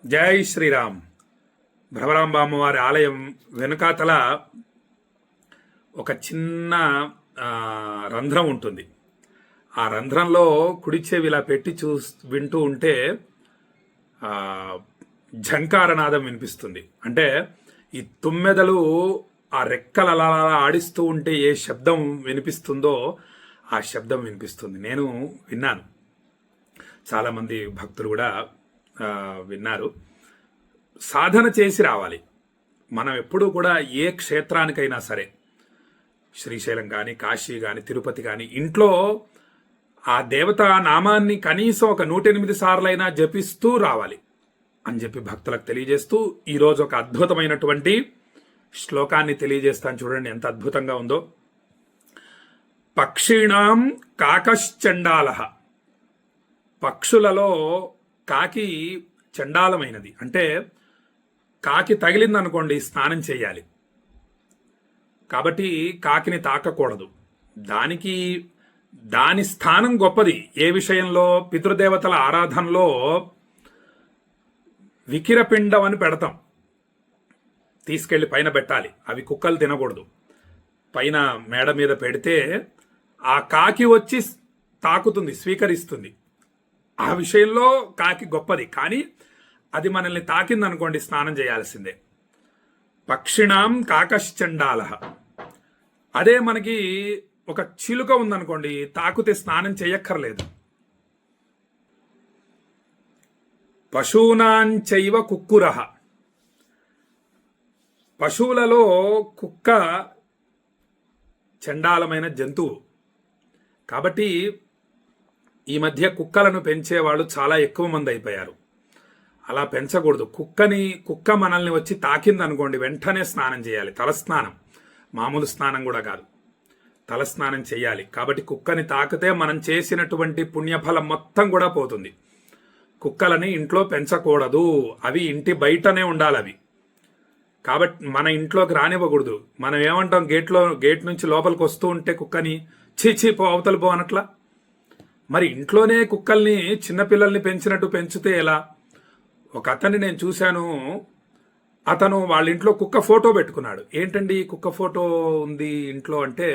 జై శ్రీరామ్. భ్రమరాంబ అమ్మవారి ఆలయం వెనుకాతల ఒక చిన్న రంధ్రం ఉంటుంది. ఆ రంధ్రంలో కుడి చెవి ఇలా పెట్టి వింటూ ఉంటే ఝంకారనాదం వినిపిస్తుంది. అంటే ఈ తుమ్మెదలు ఆ రెక్కలు అలా ఆడిస్తూ ఉంటే ఏ శబ్దం వినిపిస్తుందో ఆ శబ్దం వినిపిస్తుంది. నేను విన్నాను, చాలామంది భక్తులు కూడా విన్నారు. సాధన చేసి రావాలి. మనం ఎప్పుడూ కూడా ఏ క్షేత్రానికైనా సరే, శ్రీశైలం కానీ, కాశీ కానీ, తిరుపతి కానీ, ఇంట్లో ఆ దేవతా నామాన్ని కనీసం ఒక 108 సార్లైనా జపిస్తూ రావాలి అని చెప్పి భక్తులకు తెలియజేస్తూ ఈరోజు ఒక అద్భుతమైనటువంటి శ్లోకాన్ని తెలియజేస్తాను. చూడండి ఎంత అద్భుతంగా ఉందో. పక్షిణాం కాకశ్చండాలః. పక్షులలో కాకి చండాలమైనది. అంటే కాకి తగిలిందనుకోండి స్నానం చేయాలి. కాబట్టి కాకిని తాకకూడదు. దాని స్థానం గొప్పది. ఏ విషయంలో? పితృదేవతల ఆరాధనలో వికిరపిండం అని పెడతాం, తీసుకెళ్లి పైన పెట్టాలి. అవి కుక్కలు తినకూడదు. పైన మేడ మీద పెడితే ఆ కాకి వచ్చి తాకుతుంది, స్వీకరిస్తుంది. ఆ విషయంలో కాకి గొప్పది. కానీ అది మనల్ని తాకిందనుకోండి స్నానం చేయాల్సిందే. పక్షిణాం కాకశ్చండాలః. అదే మనకి ఒక చిలుక ఉందనుకోండి, తాకుతే స్నానం చేయక్కర్లేదు. పశూనాంచైవ కుక్కురః. పశువులలో కుక్క చండాలమైన జంతువు. కాబట్టి ఈ మధ్య కుక్కలను పెంచేవాళ్ళు చాలా ఎక్కువ మంది అయిపోయారు. అలా పెంచకూడదు. కుక్క మనల్ని వచ్చి తాకిందనుకోండి వెంటనే స్నానం చేయాలి. తలస్నానం, మామూలు స్నానం కూడా కాదు, తలస్నానం చేయాలి. కాబట్టి కుక్కని తాకితే మనం చేసినటువంటి పుణ్యఫలం మొత్తం కూడా పోతుంది. కుక్కలని ఇంట్లో పెంచకూడదు. అవి ఇంటి బయటనే ఉండాలి. అవి కాబట్టి మన ఇంట్లోకి రానివ్వకూడదు. మనం ఏమంటాం, గేట్ నుంచి లోపలికి వస్తూ ఉంటే కుక్కని చీచీ పో, అవతల పో అనట్లా. మరి ఇంట్లోనే కుక్కల్ని, చిన్నపిల్లల్ని పెంచినట్టు పెంచితే ఎలా? ఒక అతన్ని నేను చూశాను. అతను వాళ్ళ ఇంట్లో కుక్క ఫోటో పెట్టుకున్నాడు. ఏంటండి కుక్క ఫోటో ఉంది ఇంట్లో అంటే,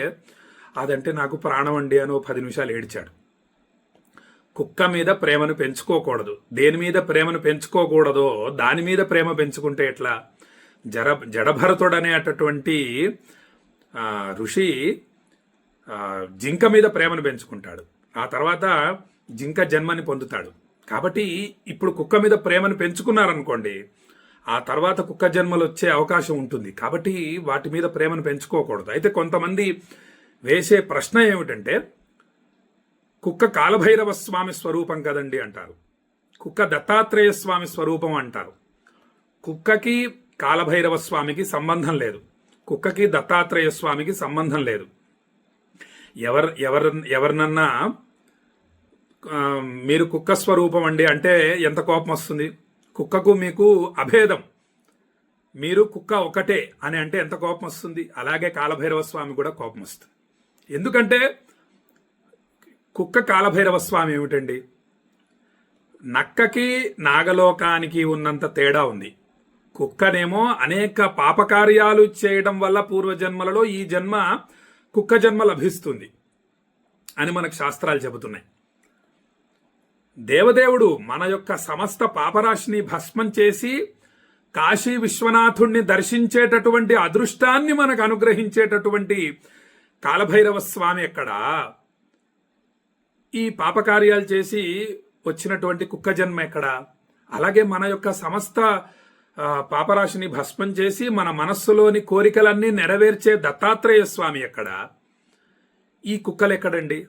అదంటే నాకు ప్రాణం అండి అని 10 నిమిషాలు ఏడ్చాడు. కుక్క మీద ప్రేమను పెంచుకోకూడదు. దేని మీద ప్రేమను పెంచుకోకూడదో దాని మీద ప్రేమ పెంచుకుంటే ఎట్లా? జడభరతుడు అనేటటువంటి ఋషి జింక మీద ప్రేమను పెంచుకుంటాడు. ఆ తర్వాత జింక జన్మని పొందుతాడు. కాబట్టి ఇప్పుడు కుక్క మీద ప్రేమను పెంచుకున్నారనుకోండి, ఆ తర్వాత కుక్క జన్మలు వచ్చే అవకాశం ఉంటుంది. కాబట్టి వాటి మీద ప్రేమను పెంచుకోకూడదు. అయితే కొంతమంది వేసే ప్రశ్న ఏమిటంటే, కుక్క కాలభైరవ స్వామి స్వరూపం కదండి అంటారు, కుక్క దత్తాత్రేయ స్వామి స్వరూపం అంటారు. కుక్కకి కాలభైరవ స్వామికి సంబంధం లేదు. కుక్కకి దత్తాత్రేయ స్వామికి సంబంధం లేదు. ఎవరినన్నా మీరు కుక్క స్వరూపం అండి అంటే ఎంత కోపం వస్తుంది? కుక్కకు మీకు అభేదం, మీరు కుక్క ఒకటే అని అంటే ఎంత కోపం వస్తుంది? అలాగే కాలభైరవ స్వామి కూడా కోపం వస్తుంది. ఎందుకంటే కుక్క కాలభైరవ స్వామి ఏమిటండి? నక్కకి నాగలోకానికి ఉన్నంత తేడా ఉంది. కుక్కనేమో అనేక పాపకార్యాలు చేయడం వల్ల పూర్వజన్మలలో ఈ జన్మ కుక్క జన్మ లభిస్తుంది అని మనకు శాస్త్రాలు చెబుతున్నాయి. దేవదేవుడు మన యొక్క సమస్త పాపరాశిని భస్మం చేసి కాశీ విశ్వనాథుణ్ణి దర్శించేటటువంటి అదృష్టాన్ని మనకు అనుగ్రహించేటటువంటి కాలభైరవ స్వామి ఎక్కడా? ఈ పాపకార్యాలు చేసి వచ్చినటువంటి కుక్క జన్మ ఎక్కడా? అలాగే మన యొక్క సమస్త పాపరాశిని భస్మం చేసి మన మనస్సులోని కోరికలన్నీ నెరవేర్చే దత్తాత్రేయ స్వామి ఎక్కడా? ఈ కుక్కలు ఎక్కడండి?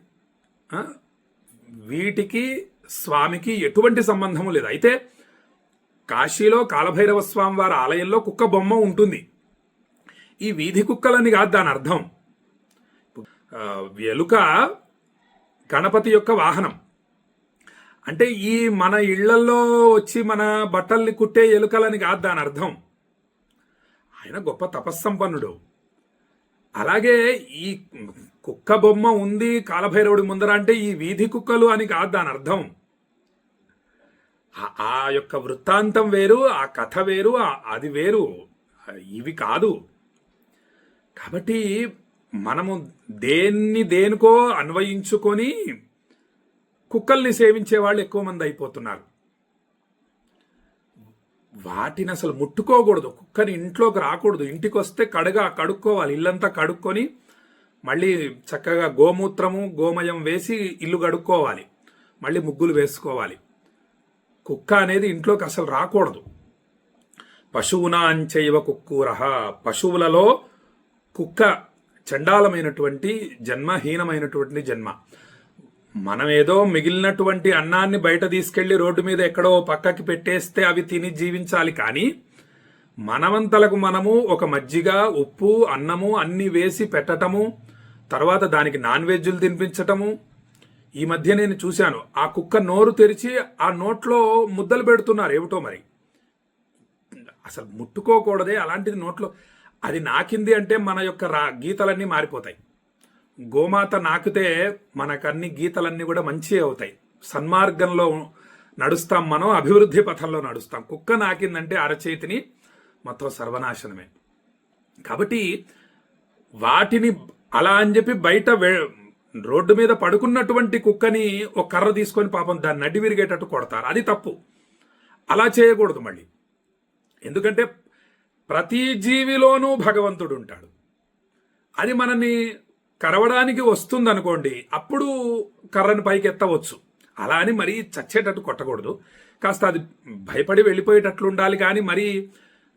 వీటికి స్వామికి ఎటువంటి సంబంధము లేదు. అయితే కాశీలో కాలభైరవ స్వామి వారి ఆలయంలో కుక్క బొమ్మ ఉంటుంది. ఈ వీధి కుక్కలని కాదు దాని అర్థం. ఎలుక గణపతి యొక్క వాహనం. అంటే ఈ మన ఇళ్లల్లో వచ్చి మన బట్టల్ని కుట్టే ఎలుకలని కాదు దాని అర్థం. ఆయన గొప్ప తపస్సంపన్నుడు. అలాగే ఈ కుక్క బొమ్మ ఉంది కాలభైరవుడి ముందర అంటే ఈ వీధి కుక్కలు అని కాదు దాని అర్థం. ఆ యొక్క వృత్తాంతం వేరు, ఆ కథ వేరు, అది వేరు, ఇవి కాదు. కాబట్టి మనము దేనికో అన్వయించుకొని కుక్కల్ని సేవించే వాళ్ళు ఎక్కువ మంది అయిపోతున్నారు. వాటిని అసలు ముట్టుకోకూడదు, కుక్కని ఇంట్లోకి రాకూడదు. ఇంటికి వస్తే కడుక్కోవాలి, ఇల్లంతా కడుక్కొని మళ్ళీ చక్కగా గోమూత్రము గోమయం వేసి ఇల్లు కడుక్కోవాలి, మళ్ళీ ముగ్గులు వేసుకోవాలి. కుక్క అనేది ఇంట్లోకి అసలు రాకూడదు. పశువునాంచైవ కుక్కూరః, పశువులలో కుక్క చండాలమైనటువంటి జన్మ, హీనమైనటువంటి జన్మ. మనమేదో మిగిలినటువంటి అన్నాన్ని బయట తీసుకెళ్లి రోడ్డు మీద ఎక్కడో పక్కకి పెట్టేస్తే అవి తిని జీవించాలి. కానీ మనమంతలకు మనము ఒక మజ్జిగ, ఉప్పు, అన్నము అన్ని వేసి పెట్టటము, తర్వాత దానికి నాన్ వెజ్లు తినిపించటము. ఈ మధ్య నేను చూశాను, ఆ కుక్క నోరు తెరిచి ఆ నోట్లో ముద్దలు పెడుతున్నారు. ఏమిటో మరి, అసలు ముట్టుకోకూడదే అలాంటిది నోట్లో. అది నాకింది అంటే మన యొక్క గీతలన్నీ మారిపోతాయి. గోమాత నాకితే మనకన్ని గీతలన్నీ కూడా మంచిగా అవుతాయి. సన్మార్గంలో నడుస్తాం, మనం అభివృద్ధి పథంలో నడుస్తాం. కుక్క నాకిందంటే అరచేతిని మొత్తం సర్వనాశనమే. కాబట్టి వాటిని అలా అని చెప్పి బయట రోడ్డు మీద పడుకున్నటువంటి కుక్కని ఒక కర్ర తీసుకొని పాపం దాన్ని నడ్డి విరిగేటట్టు కొడతారు. అది తప్పు, అలా చేయకూడదు మళ్ళీ. ఎందుకంటే ప్రతి జీవిలోనూ భగవంతుడు ఉంటాడు. అది మనని కరవడానికి వస్తుంది అనుకోండి, అప్పుడు కర్రని పైకి ఎత్తవచ్చు. అలా అని మరీ చచ్చేటట్టు కొట్టకూడదు. కాస్త అది భయపడి వెళ్ళిపోయేటట్లు ఉండాలి. కానీ మరీ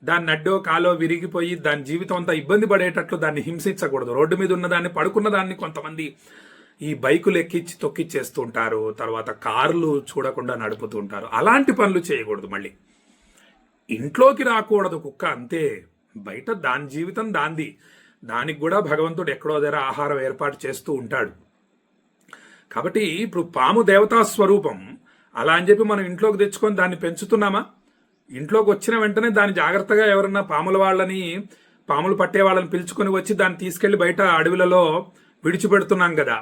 దాన్ని నడ్డో కాలో విరిగిపోయి దాని జీవితం అంతా ఇబ్బంది పడేటట్లు దాన్ని హింసించకూడదు. రోడ్డు మీద ఉన్నదాన్ని, పడుకున్న దాన్ని కొంతమంది ఈ బైకులు ఎక్కించి తొక్కిచ్చేస్తూ ఉంటారు, తర్వాత కార్లు చూడకుండా నడుపుతూ ఉంటారు. అలాంటి పనులు చేయకూడదు. మళ్ళీ ఇంట్లోకి రాకూడదు కుక్క, అంతే. బయట దాని జీవితం దాంది, దానికి కూడా భగవంతుడు ఎక్కడో దగ్గర ఆహారం ఏర్పాటు చేస్తూ ఉంటాడు. కాబట్టి ఇప్పుడు పాము దేవతా స్వరూపం, అలా అని చెప్పి మనం ఇంట్లోకి తెచ్చుకొని దాన్ని పెంచుతున్నామా? ఇంట్లోకి వచ్చిన వెంటనే దాన్ని జాగ్రత్తగా ఎవరన్నా పాములు పట్టే వాళ్ళని పిలుచుకొని వచ్చి దాన్ని తీసుకెళ్లి బయట అడవులలో విడిచిపెడుతున్నాం కదా.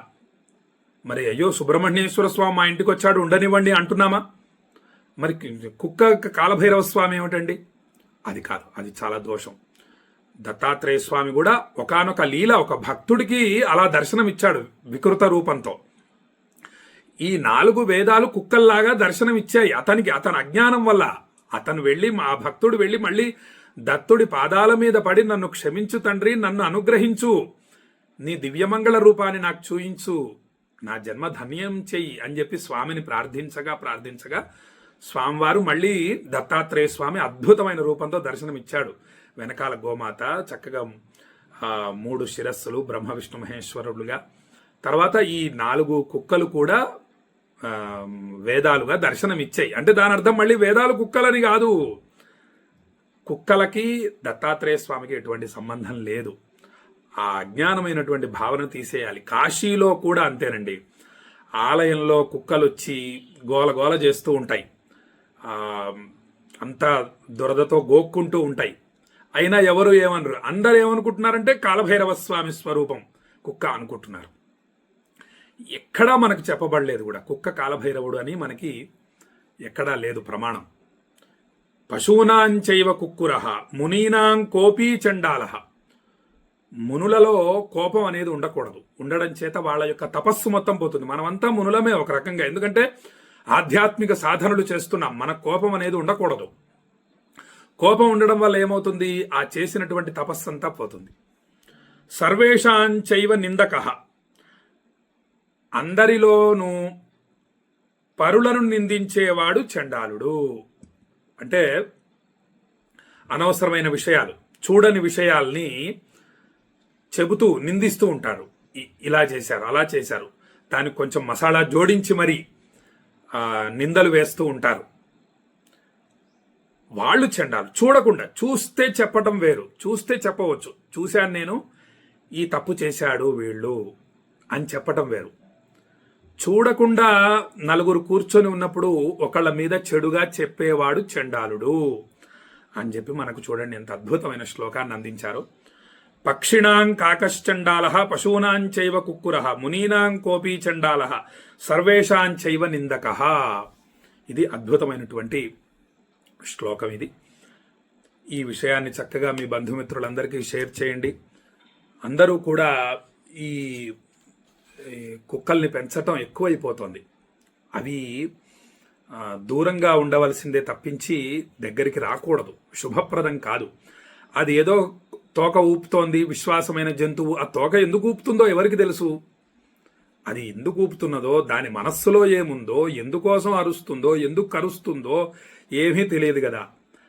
మరి అయ్యో సుబ్రహ్మణ్యేశ్వర స్వామి మా ఇంటికి వచ్చాడు ఉండనివ్వండి అంటున్నామా? మరి కుక్క కాలభైరవ స్వామి ఏమిటండి? అది కాదు, అది చాలా దోషం. దత్తాత్రేయ స్వామి కూడా ఒకానొక లీల, ఒక భక్తుడికి అలా దర్శనమిచ్చాడు వికృత రూపంతో. ఈ 4 వేదాలు కుక్కల్లాగా దర్శనమిచ్చాయి అతనికి. అతని అజ్ఞానం వల్ల ఆ భక్తుడు వెళ్ళి మళ్ళీ దత్తుడి పాదాల మీద పడి, నన్ను క్షమించు తండ్రి, నన్ను అనుగ్రహించు, నీ దివ్యమంగళ రూపాన్ని నాకు చూయించు, నా జన్మ ధన్యం చెయ్యి అని చెప్పి స్వామిని ప్రార్థించగా స్వామివారు మళ్ళీ దత్తాత్రేయ స్వామి అద్భుతమైన రూపంతో దర్శనమిచ్చాడు. వెనకాల గోమాత చక్కగా 3 శిరస్సులు బ్రహ్మ విష్ణు మహేశ్వరులుగా. తర్వాత ఈ 4 కుక్కలు కూడా వేదాలుగా దర్శనమిచ్చాయి. అంటే దాని అర్థం మళ్ళీ వేదాలు కుక్కలని కాదు. కుక్కలకి దత్తాత్రేయ స్వామికి ఎటువంటి సంబంధం లేదు. ఆ అజ్ఞానమైనటువంటి భావన తీసేయాలి. కాశీలో కూడా అంతేనండి. ఆలయంలో కుక్కలు వచ్చి గోలగోల చేస్తూ ఉంటాయి, అంతా దురదతో గోక్కుంటూ ఉంటాయి. అయినా ఎవరు ఏమనరు. అందరు ఏమనుకుంటున్నారంటే కాలభైరవ స్వామి స్వరూపం కుక్క అనుకుంటున్నారు. ఎక్కడా మనకు చెప్పబడలేదు కూడా కుక్క కాలభైరవుడు అని, మనకి ఎక్కడా లేదు ప్రమాణం. పశూనాంచైవ కుక్కురః మునీనాం కోపీ చండాలః. మునులలో కోపం అనేది ఉండకూడదు. ఉండడం చేత వాళ్ళ యొక్క తపస్సు మొత్తం పోతుంది. మనమంతా మునులమే ఒక రకంగా, ఎందుకంటే ఆధ్యాత్మిక సాధనలు చేస్తున్నాం. మన కోపం అనేది ఉండకూడదు. కోపం ఉండడం వల్ల ఏమవుతుంది? ఆ చేసినటువంటి తపస్సు అంతా పోతుంది. సర్వేషాంచైవ నిందకః. అందరిలోనూ పరులను నిందించేవాడు చండాలుడు. అంటే అనవసరమైన విషయాలు, చూడని విషయాల్ని చెబుతూ నిందిస్తూ ఉంటారు. ఇలా చేశారు, అలా చేశారు, దానికి కొంచెం మసాలా జోడించి మరి నిందలు వేస్తూ ఉంటారు. వాళ్ళు చండాలు. చూడకుండా, చూస్తే చెప్పటం వేరు. చూస్తే చెప్పవచ్చు, చూశాను నేను, ఈ తప్పు చేశాడు వీళ్ళు అని చెప్పటం వేరు. చూడకుండా నలుగురు కూర్చొని ఉన్నప్పుడు ఒకళ్ళ మీద చెడుగా చెప్పేవాడు చండాలుడు అని చెప్పి మనకు చూడండి ఎంత అద్భుతమైన శ్లోకాన్ని అందించారు. పక్షిణాం కాకశ్చండాలః పశూనాంచైవ కుక్కురః మునీనాం కోపీ చండాలః సర్వేషాంచైవ నిందకః. ఇది అద్భుతమైనటువంటి శ్లోకం ఇది. ఈ విషయాన్ని చక్కగా మీ బంధుమిత్రులందరికీ షేర్ చేయండి. అందరూ కూడా ఈ కుక్కల్ని పెంచటం ఎక్కువైపోతుంది. అవి దూరంగా ఉండవలసిందే తప్పించి దగ్గరికి రాకూడదు, శుభప్రదం కాదు. అది ఏదో తోక ఊపుతోంది, విశ్వాసమైన జంతువు. ఆ తోక ఎందుకు ఊపుతుందో ఎవరికి తెలుసు? అది ఎందుకు ఊపుతున్నదో, దాని మనస్సులో ఏముందో, ఎందుకోసం అరుస్తుందో, ఎందుకు కరుస్తుందో ఏమీ తెలియదు కదా.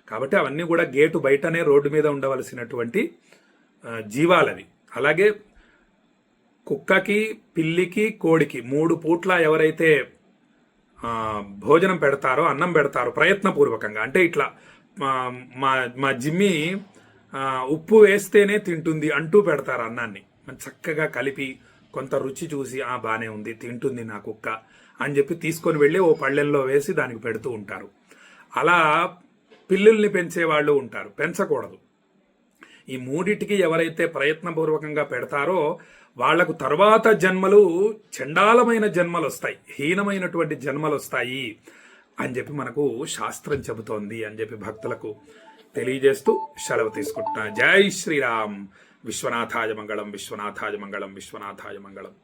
కాబట్టి అవన్నీ కూడా గేటు బయటనే రోడ్డు మీద ఉండవలసినటువంటి జీవాలవి. అలాగే కుక్కకి, పిల్లికి, కోడికి 3 పూట్ల ఎవరైతే భోజనం పెడతారో, అన్నం పెడతారో ప్రయత్నపూర్వకంగా, అంటే ఇట్లా మా జిమ్మి ఉప్పు వేస్తేనే తింటుంది అంటూ పెడతారు అన్నాన్ని. చక్కగా కలిపి కొంత రుచి చూసి బానే ఉంది, తింటుంది నా కుక్క అని చెప్పి తీసుకొని వెళ్ళి ఓ పళ్ళెల్లో వేసి దానికి పెడుతూ ఉంటారు. అలా పిల్లుల్ని పెంచే వాళ్ళు ఉంటారు. పెంచకూడదు. ఈ మూడిటికి ఎవరైతే ప్రయత్నపూర్వకంగా పెడతారో వాళ్లకు తర్వాత జన్మలు చండాలమైన జన్మలు వస్తాయి, హీనమైనటువంటి జన్మలు వస్తాయి అని చెప్పి మనకు శాస్త్రం చెబుతోంది అని చెప్పి భక్తులకు తెలియజేస్తూ సెలవు తీసుకుంటున్నా. జై శ్రీరామ్. విశ్వనాథాయ మంగళం, విశ్వనాథాయ మంగళం, విశ్వనాథాయ మంగళం.